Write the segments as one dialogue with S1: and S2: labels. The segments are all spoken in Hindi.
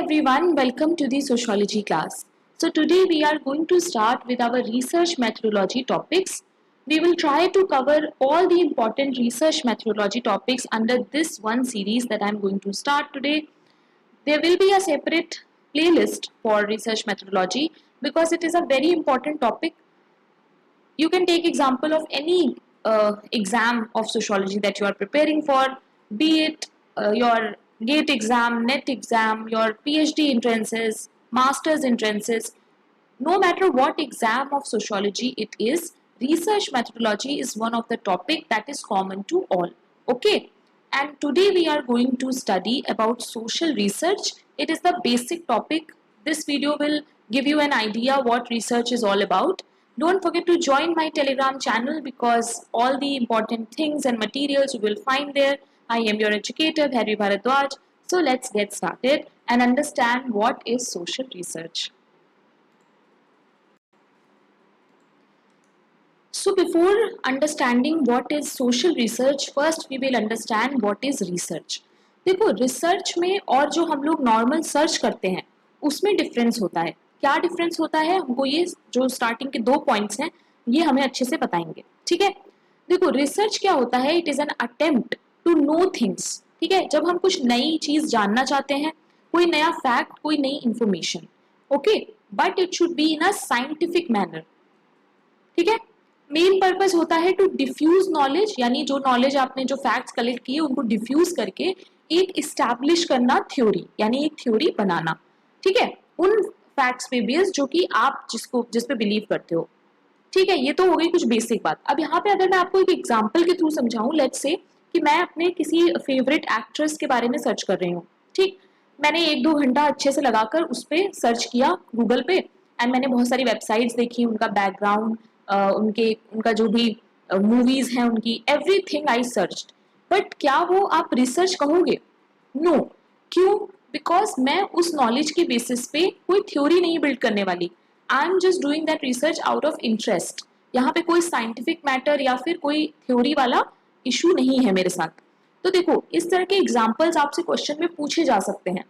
S1: everyone, welcome to the sociology class. So today we are going to start with our research methodology topics. We will try to cover all the important research methodology topics under this one series that I am going to start today. There will be a separate playlist for research methodology because it is a very important topic. You can take example of any exam of sociology that you are preparing for, be it your GATE exam, NET exam, your PhD entrances, master's entrances. No matter what exam of sociology it is, research methodology is one of the topic that is common to all. Okay, and today we are going to study about social research. It is the basic topic. This video will give you an idea what research is all about. Don't forget to join my Telegram channel because all the important things and materials you will find there. I am your educator, Harry Bharadwaj. So let's get started and understand what is social research. So before understanding what is social research, first we will understand what is research. देखो रिसर्च में और जो हम लोग नॉर्मल सर्च करते हैं उसमें डिफरेंस होता है. क्या डिफरेंस होता है हमको ये जो स्टार्टिंग के 2 पॉइंट्स हैं ये हमें अच्छे से बताएंगे. ठीक है, देखो रिसर्च क्या होता है. It is an attempt to know things. ठीक है, जब हम कुछ नई चीज जानना चाहते हैं, कोई नया फैक्ट, कोई नई information. Okay, but it should be in a scientific manner. ठीक है, मेन पर्पस होता है टू डिफ्यूज नॉलेज, यानी जो नॉलेज आपने जो फैक्ट्स कलेक्ट किए उनको डिफ्यूज करके एक इस्टेब्लिश करना थ्योरी, यानी एक थ्योरी बनाना. ठीक है, उन फैक्ट्स पे बेस्ड जो कि आप जिस पे बिलीव करते हो. ठीक है, ये तो हो गई कुछ बेसिक बात. अब यहाँ पे अगर मैं आपको एक एग्जांपल के थ्रू समझाऊं, लेट्स से कि मैं अपने किसी फेवरेट एक्ट्रेस के बारे में सर्च कर रही हूँ. ठीक, मैंने 1-2 घंटा अच्छे से लगाकर उस पर सर्च किया गूगल पे एंड मैंने बहुत सारी वेबसाइट्स देखी, उनका बैकग्राउंड, उनका जो भी मूवीज हैं उनकी, एवरीथिंग आई सर्च्ड. बट क्या वो आप रिसर्च कहोगे? नो. क्यों? बिकॉज मैं उस नॉलेज के बेसिस पे कोई थ्योरी नहीं बिल्ड करने वाली. I am just doing that research out of interest. यहाँ पे कोई साइंटिफिक मैटर या फिर कोई थ्योरी वाला इशू नहीं है मेरे साथ. तो देखो इस तरह के एग्जाम्पल्स आपसे क्वेश्चन में पूछे जा सकते हैं.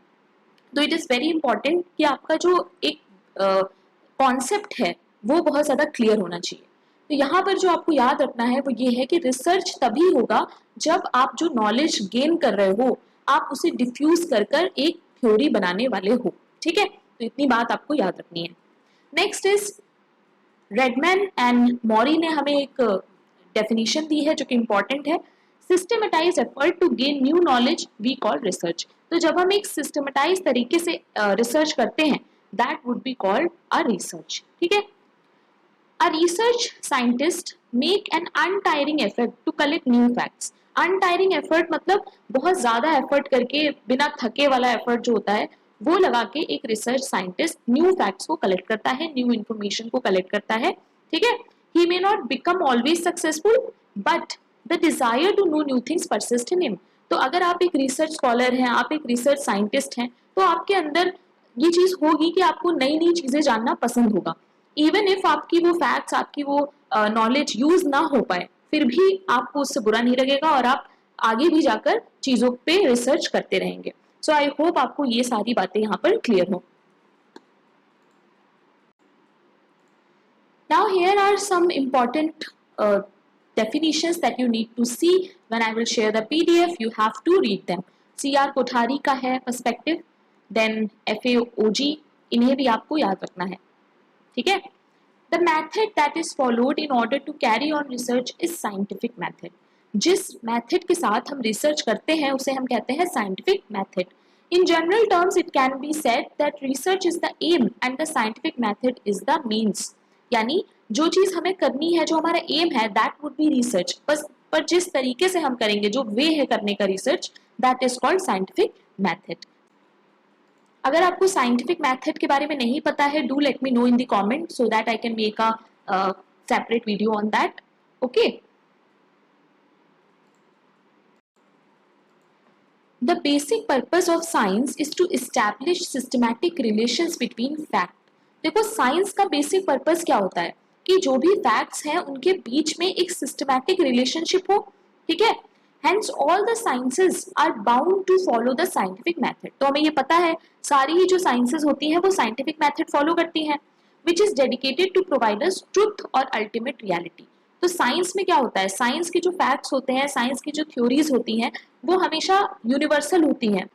S1: तो इट इज वेरी इंपॉर्टेंट कि आपका जो एक कॉन्सेप्ट है वो बहुत ज्यादा क्लियर होना चाहिए. तो यहाँ पर जो आपको याद रखना है वो ये है कि रिसर्च तभी होगा जब आप जो नॉलेज गेन कर रहे हो आप उसे डिफ्यूज कर एक थ्योरी बनाने वाले हो. ठीक है, तो इतनी बात आपको याद रखनी है. नेक्स्ट इज रेडमैन एंड मॉरी ने हमें एक डेफिनेशन दी है जो कि इंपॉर्टेंट है. Systematise effort to gain new knowledge we call research. तो जब हम एक सिस्टमेटाइज तरीके से रिसर्च करते हैं that would be called a research. ठीक है, a research scientist make an untiring effort to collect new facts. untiring effort मतलब बहुत ज्यादा एफर्ट करके बिना थके वाला एफर्ट जो होता है वो लगा के एक रिसर्च साइंटिस्ट न्यू फैक्ट्स को कलेक्ट करता है, न्यू इन्फॉर्मेशन को कलेक्ट करता है. ठीक है, he may not become always successful but the desire to know new things persist in him. तो अगर आप एक रिसर्च स्कॉलर हैं, आप एक रिसर्च साइंटिस्ट हैं, तो आपके अंदर ये चीज होगी कि आपको नई नई चीजें जानना पसंद होगा. इवन इफ आपकी वो फैक्ट्स, आपकी वो नॉलेज यूज ना हो पाए, फिर भी आपको उससे बुरा नहीं लगेगा और आप आगे भी जाकर चीजों पे रिसर्च करते रहेंगे. सो आई होप आपको ये सारी बातें यहाँ पर क्लियर हो. Now here are some important definitions that you need to see. when I will share the PDF you have to read them. CR Kothari का है पर्सपेक्टिव, देन FAOG, इन्हें भी आपको याद रखना है. ठीक है, the method that is followed in order to carry on research is scientific method. जिस मैथड के साथ हम रिसर्च करते हैं उसे हम कहते हैं scientific method. In general terms it can be said that research is the aim and the scientific method is the means. यानी जो चीज हमें करनी है, जो हमारा एम है, दैट वुड बी रिसर्च. बस पर जिस तरीके से हम करेंगे, जो वे है करने का research, that is called scientific method. अगर आपको साइंटिफिक मैथड के बारे में नहीं पता है, do let me know in the comment so that I can make a separate video on that. Okay, the basic purpose of science is to establish systematic relations between fact. देखो साइंस का बेसिक पर्पस क्या होता है कि जो भी फैक्ट्स हैं उनके बीच में एक सिस्टमैटिक रिलेशनशिप हो. ठीक है, Hence all the sciences are bound to follow the scientific method. तो हमें ये पता है सारी ही जो साइंसेज होती हैं वो साइंटिफिक मेथड फॉलो करती हैं, which is dedicated to provide us truth और ultimate reality. तो साइंस में क्या होता है, साइंस के जो फैक्ट्स होते हैं, साइंस की जो थ्योरीज होती हैं वो हमेशा यूनिवर्सल होती हैं,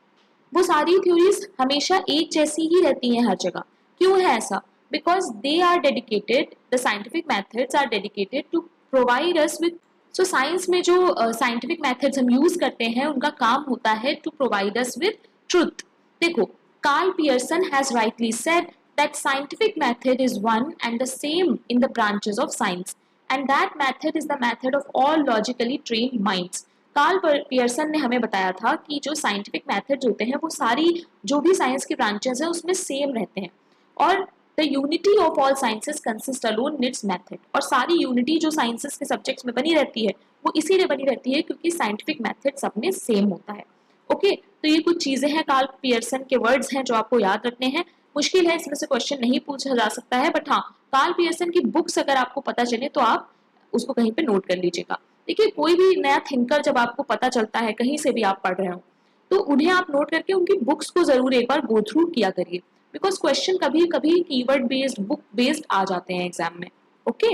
S1: वो सारी थ्योरीज हमेशा एक जैसी ही रहती हैं हर जगह. क्यों है ऐसा? Because they are dedicated, the scientific methods are dedicated to provide us with. So science में जो साइंटिफिक मेथड्स हम यूज करते हैं उनका काम होता है to provide us with truth. देखो, Karl Pearson has rightly said that scientific method is one and the same in the branches of science, and that method is the method of all logically trained minds. Karl Pearson ने हमें बताया था कि जो साइंटिफिक मेथड्स होते हैं वो सारी जो भी साइंस की ब्रांचेस हैं उसमें सेम रहते हैं, और the unity of all sciences consist alone in its method. और सारी यूनिटी जो साइंसेस के सब्जेक्ट्स में बनी रहती है वो इसीलिए बनी रहती है क्योंकि साइंटिफिक मेथड सब में सेम होता है. ओके, तो ये कुछ चीजें हैं, कार्ल पियर्सन के वर्ड्स हैं जो आपको याद रखने हैं. मुश्किल है, इसमें से क्वेश्चन नहीं पूछा जा सकता है, बट हाँ, कार्ल पियर्सन की बुक्स अगर आपको पता चले तो आप उसको कहीं पे नोट कर लीजिएगा. देखिए, कोई भी नया थिंकर जब आपको पता चलता है, कहीं से भी आप पढ़ रहे हो, तो उन्हें आप नोट करके उनकी बुक्स को जरूर एक बार गो थ्रू किया करिए, बिकॉज क्वेश्चन कभी कभी कीवर्ड बेस्ड, बुक बेस्ड आ जाते हैं एग्जाम में. Okay,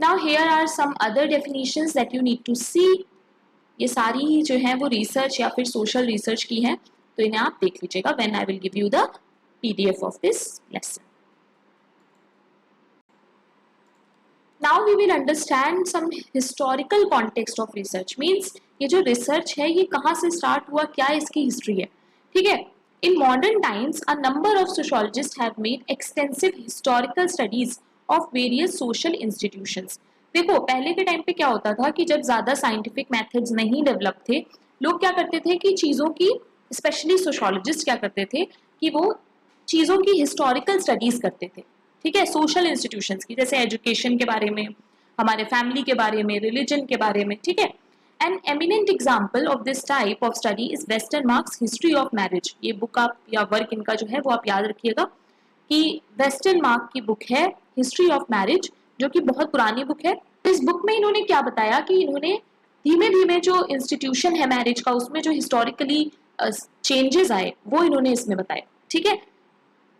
S1: now here are some other definitions that you need to see. ये सारी जो है वो रिसर्च या फिर सोशल रिसर्च की है, तो इन्हें आप देख लीजिएगा when I will give you the PDF of this lesson. Now we will understand some historical context of research. Means ये जो रिसर्च है ये कहाँ से स्टार्ट हुआ, क्या इसकी हिस्ट्री है. ठीक है, in modern times a number of sociologist have made extensive historical studies of various social institutions. देखो, पहले के टाइम पे क्या होता था कि जब ज्यादा साइंटिफिक मेथड्स नहीं डेवलप थे, लोग क्या करते थे कि चीजों की, स्पेशली सोशियोलॉजिस्ट क्या करते थे कि वो चीजों की हिस्टोरिकल स्टडीज करते थे. ठीक है, सोशल इंस्टीट्यूशंस की, जैसे एजुकेशन के बारे में, हमारे फैमिली के बारे में, रिलीजन के बारे में. ठीक है, an eminent example of this type of study is Westermarck's history of marriage. ये बुक आप या वर्क इनका जो है वो आप याद रखिएगा कि वेस्टरमार्क की बुक है हिस्ट्री ऑफ मैरिज, जो कि बहुत पुरानी बुक है. इस बुक में इन्होंने क्या बताया कि इन्होंने धीमे धीमे जो इंस्टीट्यूशन है मैरिज का, उसमें जो हिस्टोरिकली चेंजेस आए वो इन्होंने इसमें बताए. ठीक है,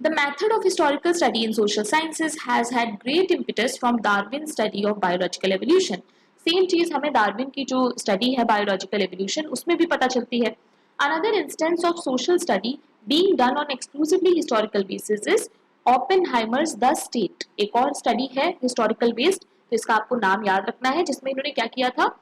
S1: the method of historical study in social sciences has had great impetus from Darwin study of biological evolution. Same चीज हमें डार्विन की जो स्टडी है बायोलॉजिकल एवोल्यूशन उसमें भी पता चलती है. Another instance of social study being done on exclusively historical basis is Oppenheimer's the state. एक और स्टडी है हिस्टोरिकल बेस्ड, तो इसका आपको नाम याद रखना है, जिसमें इन्होंने क्या किया था,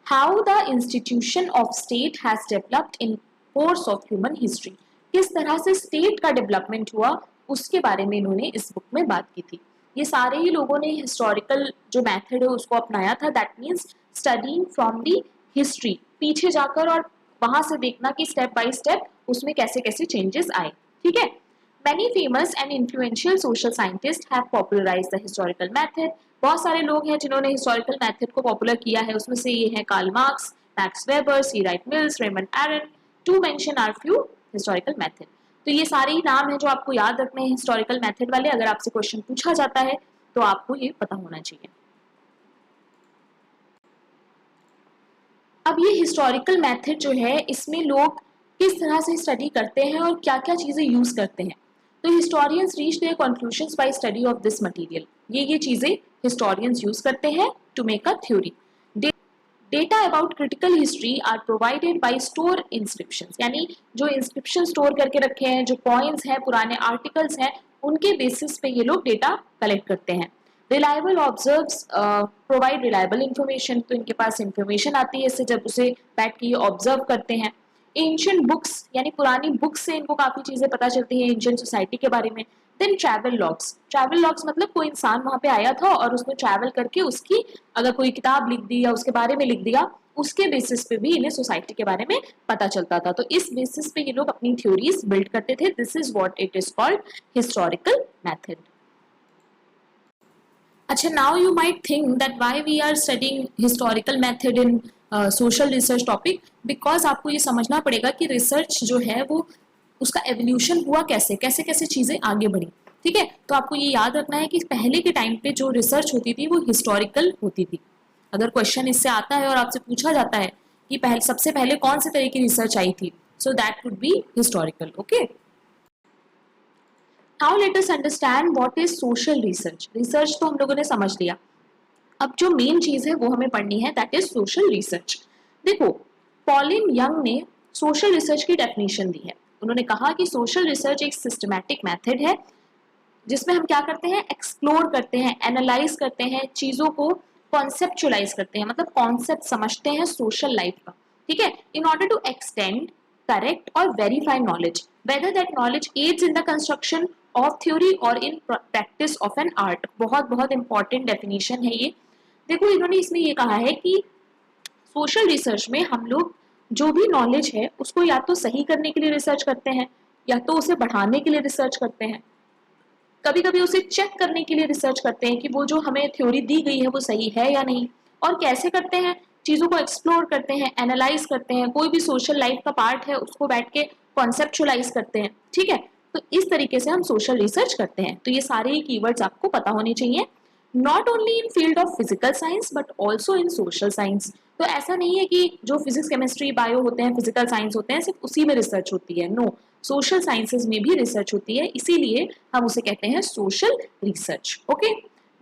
S1: how the institution of state has developed in course of human history. किस तरह से स्टेट का डेवलपमेंट हुआ उसके बारे में इन्होंने इस बुक में बात की थी. ये सारे ही लोगों ने हिस्टोरिकल जो मेथड है उसको अपनाया था. That means studying from the history, पीछे जाकर और वहां से देखना कि स्टेप बाय स्टेप उसमें कैसे कैसे चेंजेस आए. ठीक है, Many famous and influential social scientists have popularized the historical method. बहुत सारे लोग हैं जिन्होंने हिस्टोरिकल मेथड को पॉपुलर किया है. उसमें से ये हैं Karl Marx, Max Weber, C Wright Mills, Raymond Aron, to mention are few historical method. तो ये सारे ही नाम हैं जो आपको याद रखने हैं हिस्टोरिकल मेथड वाले. अगर आपसे क्वेश्चन पूछा जाता है तो आपको ये पता होना चाहिए. अब ये हिस्टोरिकल मेथड जो है इसमें लोग किस तरह से स्टडी करते हैं और क्या क्या चीजें यूज करते हैं. तो historians reach their conclusions by study of this material. ये चीजें हिस्टोरियंस यूज करते हैं to make a theory. Data about critical history are provided by store inscriptions. यानी जो इंस्क्रिप्शन स्टोर करके रखे हैं, जो कॉइन्स हैं, पुराने आर्टिकल्स हैं, उनके बेसिस पे ये लोग डेटा कलेक्ट करते हैं. Reliable observes provide reliable information. तो इनके पास इंफॉर्मेशन आती है, इससे जब उसे बैठ के ये ऑब्जर्व करते हैं. एंशिएंट बुक्स, यानी पुरानी बुक्स से इनको काफी चीजें पता चलती हैं एंशिएंट सोसाइटी के बारे में. Then travel logs. Travel logs मतलब कोई इंसान वहां पे आया था और उसने ट्रैवल करके उसकी अगर कोई किताब लिख दी या उसके बारे में लिख दिया, उसके बेसिस पे भी इन्हें सोसाइटी के बारे में पता चलता था. तो इस बेसिस पे ये लोग अपनी थ्योरीज बिल्ड करते थे. This is what it is called historical method. अच्छा, now you might think that why we are studying historical method in social research topic. Because आपको ये समझना पड़ेगा कि रिसर्च जो है वो उसका एवोल्यूशन हुआ कैसे, कैसे कैसे चीजें आगे बढ़ी. ठीक है, तो आपको ये याद रखना है कि पहले के टाइम पे जो रिसर्च होती थी वो हिस्टोरिकल होती थी। अगर क्वेश्चन इससे आता है और आपसे पूछा जाता है कि पहले सबसे पहले कौन से तरह की रिसर्च आई थी, so that would be historical. Okay, now let us understand what is social research. Research तो हम लोगों ने समझ लिया, अब जो मेन चीज है वो हमें पढ़नी है, दैट इज सोशल रिसर्च। देखो, पॉलिन यंग ने सोशल रिसर्च की डेफिनेशन दी है। उन्होंने कहा कि सोशल रिसर्च एक सिस्टमैटिक मेथड है जिसमें हम क्या करते हैं, एक्सप्लोर करते हैं, एनालाइज करते हैं, चीजों को कॉन्सेप्चुलाइज करते हैं, मतलब कॉन्सेप्ट समझते हैं सोशल लाइफ का। ठीक है, in order to extend, correct और verify knowledge, whether that knowledge aids in the construction of theory और in practice of an art. बहुत बहुत इंपॉर्टेंट डेफिनेशन है ये। देखो, इन्होंने इसमें ये कहा है कि सोशल रिसर्च में हम लोग जो भी नॉलेज है उसको या तो सही करने के लिए रिसर्च करते हैं, या तो उसे बढ़ाने के लिए रिसर्च करते हैं, कभी कभी उसे चेक करने के लिए रिसर्च करते हैं कि वो जो हमें थ्योरी दी गई है वो सही है या नहीं। और कैसे करते हैं, चीजों को एक्सप्लोर करते हैं, एनालाइज करते हैं, कोई भी सोशल लाइफ का पार्ट है उसको बैठ के कॉन्सेप्चुलाइज करते हैं। ठीक है, तो इस तरीके से हम सोशल रिसर्च करते हैं। तो ये सारे कीवर्ड्स आपको पता होने चाहिए, not only in field of physical science but also in social science. तो ऐसा नहीं है कि जो फिजिक्स केमिस्ट्री बायो होते हैं, फिजिकल साइंस होते हैं, सिर्फ उसी में रिसर्च होती है। नो, सोशल साइंसेज में भी रिसर्च होती है, इसीलिए हम उसे कहते हैं social research. Okay,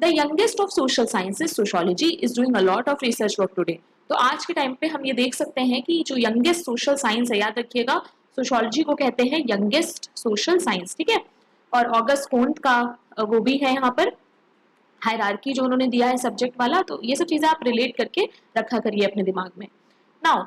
S1: the youngest of social sciences sociology is doing a lot of research work today. तो आज के टाइम पे हम ये देख सकते हैं कि जो यंगेस्ट सोशल साइंस है, याद रखिएगा सोशियोलॉजी को कहते हैं यंगेस्ट सोशल साइंस। ठीक है, और ऑगस्ट कोंट का वो भी है यहाँ पर हायरार्की जो उन्होंने दिया है सब्जेक्ट वाला। तो ये सब चीजें आप रिलेट करके रखा करिए अपने दिमाग में। Now,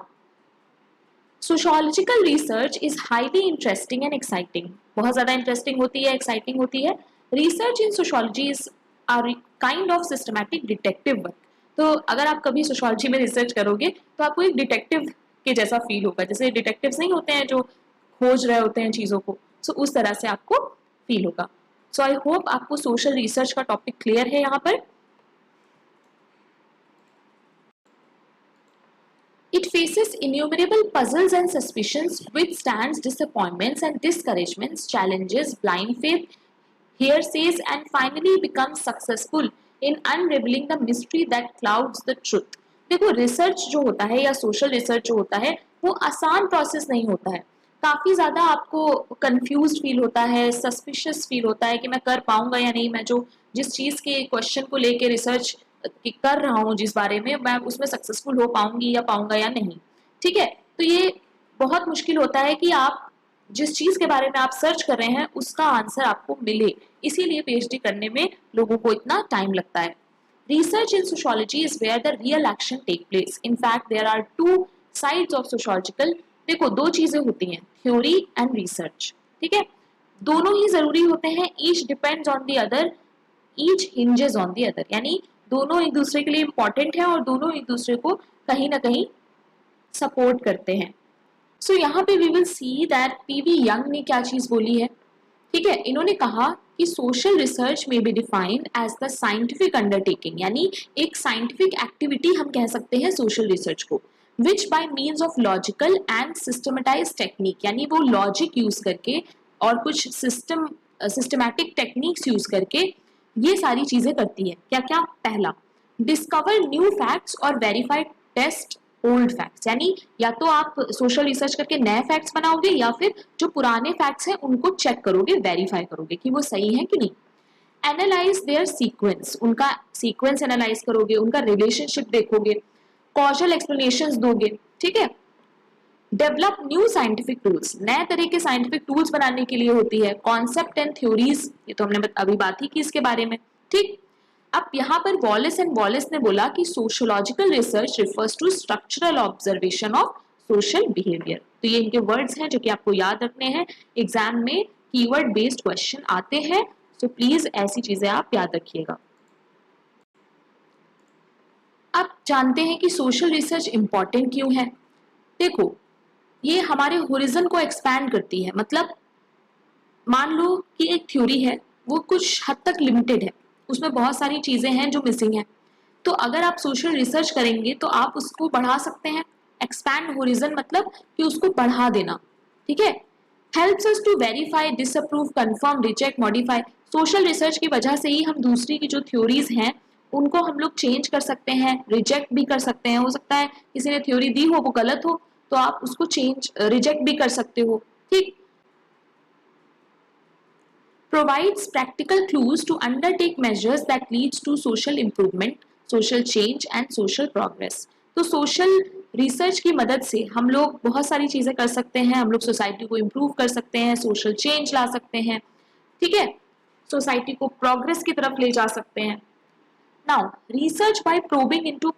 S1: sociological research is highly interesting and exciting. बहुत ज्यादा इंटरेस्टिंग होती है, एक्साइटिंग होती है। Research in sociology is are kind of systematic detective work. तो अगर आप कभी सोशियोलॉजी में रिसर्च करोगे तो आपको एक डिटेक्टिव के जैसा फील होगा, जैसे डिटेक्टिव्स नहीं होते हैं जो खोज रहे होते हैं चीजों को, सो उस तरह से आपको फील होगा। सो आई होप आपको सोशल रिसर्च का टॉपिक क्लियर है यहाँ पर। It faces innumerable puzzles and suspicions, withstands disappointments and discouragements, challenges blind faith, hearsays, and finally becomes successful in unraveling the mystery that clouds the truth. देखो, रिसर्च जो होता है या सोशल रिसर्च जो होता है वो आसान प्रोसेस नहीं होता है। काफी ज्यादा आपको कंफ्यूज फील होता है, सस्पिशियस फील होता है कि मैं कर पाऊंगा या नहीं, मैं जो जिस चीज के क्वेश्चन को लेके रिसर्च कर रहा हूँ, जिस बारे में मैं उसमें सक्सेसफुल हो पाऊंगी या पाऊंगा या नहीं। ठीक है, तो ये बहुत मुश्किल होता है कि आप जिस चीज के बारे में आप सर्च कर रहे हैं उसका आंसर आपको मिले, इसीलिए पीएचडी करने में लोगों को इतना टाइम लगता है। Research in sociology is where the real action take place. In fact there are two sides of sociological. देखो, दो चीजें होती हैं, थ्योरी एंड रिसर्च। ठीक है, दोनों ही जरूरी होते हैं, each depends on the other, each hinges on the other, यानी दोनों एक दूसरे के लिए इंपॉर्टेंट है और दोनों एक दूसरे को कहीं ना कहीं सपोर्ट करते हैं। सो यहाँ पे we will see that P यंग ने क्या चीज बोली है। ठीक है, इन्होंने कहा कि सोशल रिसर्च में be defined as the scientific undertaking, यानी एक साइंटिफिक एक्टिविटी हम कह सकते हैं सोशल रिसर्च को, विच bye means of logical and systematise technique, यानी वो लॉजिक यूज करके और कुछ सिस्टमैटिक टेक्निक्स यूज करके ये सारी चीजें करती है। क्या क्या? पहला, डिस्कवर न्यू फैक्ट्स और वेरीफाई टेस्ट ओल्ड फैक्ट्स, यानी या तो आप सोशल रिसर्च करके नए फैक्ट्स बनाओगे या फिर जो पुराने फैक्ट्स हैं उनको चेक करोगे, वेरीफाई करोगे कि वो सही है कि नहीं। एनालाइज देयर सीक्वेंस, उनका सीक्वेंस एनालाइज करोगे, उनका रिलेशनशिप देखोगे, कॉजल एक्सप्लेनेशंस दोगे। ठीक है, डेवलप न्यू साइंटिफिक टूल्स, नए तरह के साइंटिफिक टूल्स बनाने के लिए होती है। कॉन्सेप्ट एंड थ्योरीज, ये तो हमने अभी बात ही की इसके बारे में। ठीक, अब यहाँ पर वॉलेस एंड वॉलेस ने बोला कि sociological research refers to structural observation of social behaviour. तो ये इनके वर्ड्स हैं जो कि आपको याद रखने हैं, एग्जाम में कीवर्ड बेस्ड क्वेश्चन आते हैं, सो प्लीज ऐसी चीजें आप याद रखिएगा। अब जानते हैं कि सोशल रिसर्च इंपॉर्टेंट क्यों है। देखो, ये हमारे होरिजन को एक्सपैंड करती है, मतलब मान लो कि एक थ्योरी है वो कुछ हद तक लिमिटेड है, उसमें बहुत सारी चीजें हैं जो मिसिंग है, तो अगर आप सोशल रिसर्च करेंगे तो आप उसको बढ़ा सकते हैं। एक्सपैंड होरिजन मतलब कि उसको बढ़ा देना। ठीक है, helps us to verify, disapprove, confirm, reject, modify. Social research की वजह से ही हम दूसरी की जो थ्योरीज हैं उनको हम लोग चेंज कर सकते हैं, रिजेक्ट भी कर सकते हैं। हो सकता है किसी ने थ्योरी दी हो वो गलत हो तो आप उसको चेंज रिजेक्ट भी कर सकते हो, ठीक। Provides practical clues to undertake measures that leads to social improvement, social change and social progress। तो सोशल रिसर्च की मदद से हम लोग बहुत सारी चीजें कर सकते हैं, हम लोग सोसाइटी को इम्प्रूव कर सकते हैं, सोशल चेंज ला सकते हैं, ठीक है, सोसाइटी को प्रोग्रेस की तरफ ले जा सकते हैं। Now research by probing into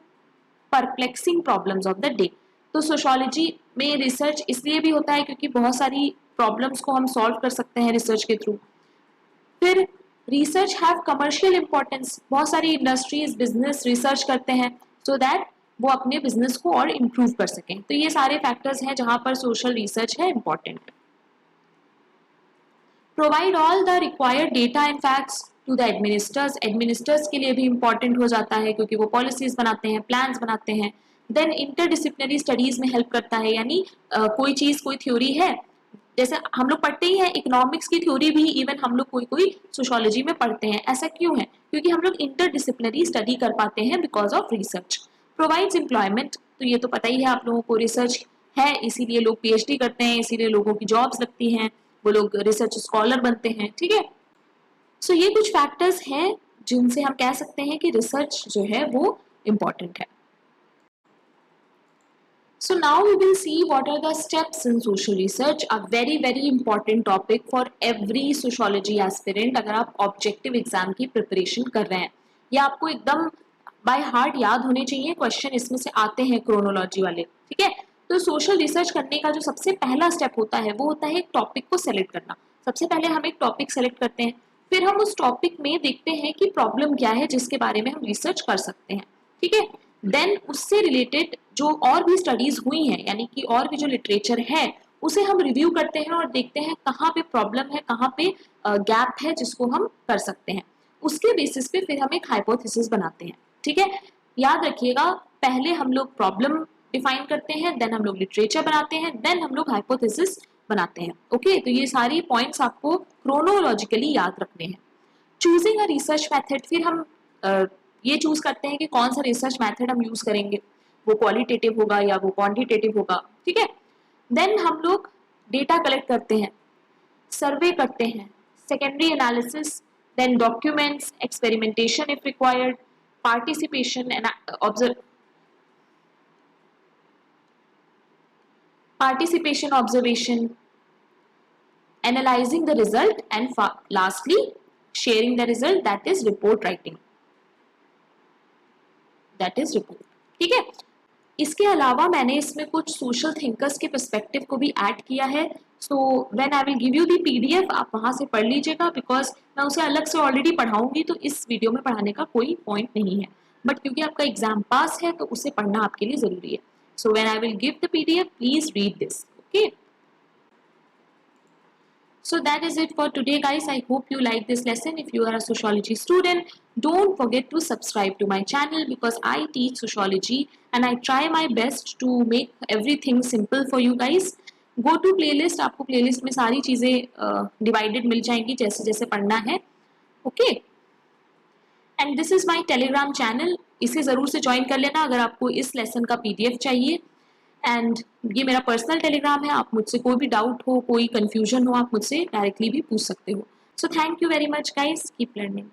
S1: perplexing problems of the day. तो सोशोलॉजी में रिसर्च इसलिए भी होता है क्योंकि बहुत सारी प्रॉब्लम्स को हम सॉल्व कर सकते हैं रिसर्च के थ्रू। फिर रिसर्च हैव कमर्शियल इंपॉर्टेंस, बहुत सारी इंडस्ट्रीज बिजनेस रिसर्च करते हैं सो दैट वो अपने बिजनेस को और इम्प्रूव कर सकें। तो ये सारे फैक्टर्स हैं जहां पर सोशल रिसर्च है important. Provide all the required data and facts to the administers, administers के लिए भी इंपॉर्टेंट हो जाता है क्योंकि वो पॉलिसीज बनाते हैं, प्लान्स बनाते हैं। देन इंटरडिसिप्लिनरी स्टडीज में हेल्प करता है, यानी कोई चीज कोई थ्योरी है, जैसे हम लोग पढ़ते ही हैं इकोनॉमिक्स की थ्योरी भी इवन हम लोग कोई कोई सोशोलॉजी में पढ़ते हैं। ऐसा क्यों है? क्योंकि हम लोग इंटरडिसिप्लिनरी स्टडी कर पाते हैं because of research. Provides employment, तो ये तो पता ही है आप लोगों को, रिसर्च है इसीलिए लोग पीएचडी करते हैं, इसीलिए लोगों की जॉब्स लगती हैं, वो लोग रिसर्च स्कॉलर बनते हैं, ठीक है। सो ये कुछ फैक्टर्स हैं जिनसे हम कह सकते हैं कि रिसर्च जो है वो इम्पॉर्टेंट है। So now we will see what are the steps in social research, a very important topic for every sociology aspirant। अगर आप ऑब्जेक्टिव एग्जाम की प्रिपरेशन कर रहे हैं, या आपको एकदम बाय हार्ट याद होने चाहिए क्वेश्चन, इसमें से आते हैं क्रोनोलॉजी वाले, ठीक है। तो सोशल रिसर्च करने का जो सबसे पहला स्टेप होता है वो होता है एक टॉपिक को सेलेक्ट करना। सबसे पहले हम एक टॉपिक सेलेक्ट करते हैं, फिर हम उस टॉपिक में देखते हैं कि प्रॉब्लम क्या है जिसके बारे में हम रिसर्च कर सकते हैं, ठीक है। देन उससे रिलेटेड जो और भी स्टडीज हुई हैं, यानी कि और भी जो लिटरेचर है उसे हम रिव्यू करते हैं और देखते हैं कहाँ पे प्रॉब्लम है, कहाँ पे गैप है जिसको हम कर सकते हैं। उसके बेसिस पे फिर हम एक हाइपोथेसिस बनाते हैं, ठीक है। याद रखिएगा, पहले हम लोग प्रॉब्लम डिफाइन करते हैं, देन हम लोग लिटरेचर बनाते हैं, देन हम लोग हाइपोथेसिस बनाते हैं, ओके। तो ये सारी पॉइंट्स आपको क्रोनोलॉजिकली याद रखने हैं। चूजिंग अ रिसर्च मेथड, फिर हम ये चूज करते हैं कि कौन सा रिसर्च मेथड हम यूज करेंगे, वो क्वालिटेटिव होगा या वो क्वांटिटेटिव होगा, ठीक है। देन हम लोग डेटा कलेक्ट करते हैं, सर्वे करते हैं, secondary analysis, then documents, experimentation if required, participation and observation, analysing the result and lastly sharing the result, that is report writing, that is report, ठीक है। इसके अलावा मैंने इसमें कुछ सोशल थिंकर्स के पर्सपेक्टिव को भी ऐड किया है। So when I will give you the PDF, आप वहां से पढ़ लीजिएगा, बिकॉज मैं उसे अलग से ऑलरेडी पढ़ाऊंगी तो इस वीडियो में पढ़ाने का कोई पॉइंट नहीं है, बट क्योंकि आपका एग्जाम पास है तो उसे पढ़ना आपके लिए जरूरी है। So when I will give the PDF, please read this, okay. So that is it for today, guys. I hope you like this lesson. If you are a sociology student, don't forget to subscribe to my channel because I teach sociology and I try my best to make everything simple for you guys. Go to playlist, आपको playlist में सारी चीजें divided मिल जाएंगी जैसे जैसे पढ़ना है, okay? And this is my Telegram channel. इसे जरूर से ज्वाइन कर लेना अगर आपको इस लेसन का PDF चाहिए। एंड ये मेरा पर्सनल टेलीग्राम है, आप मुझसे कोई भी डाउट हो, कोई कंफ्यूजन हो, आप मुझसे डायरेक्टली भी पूछ सकते हो। So thank you very much guys, keep learning.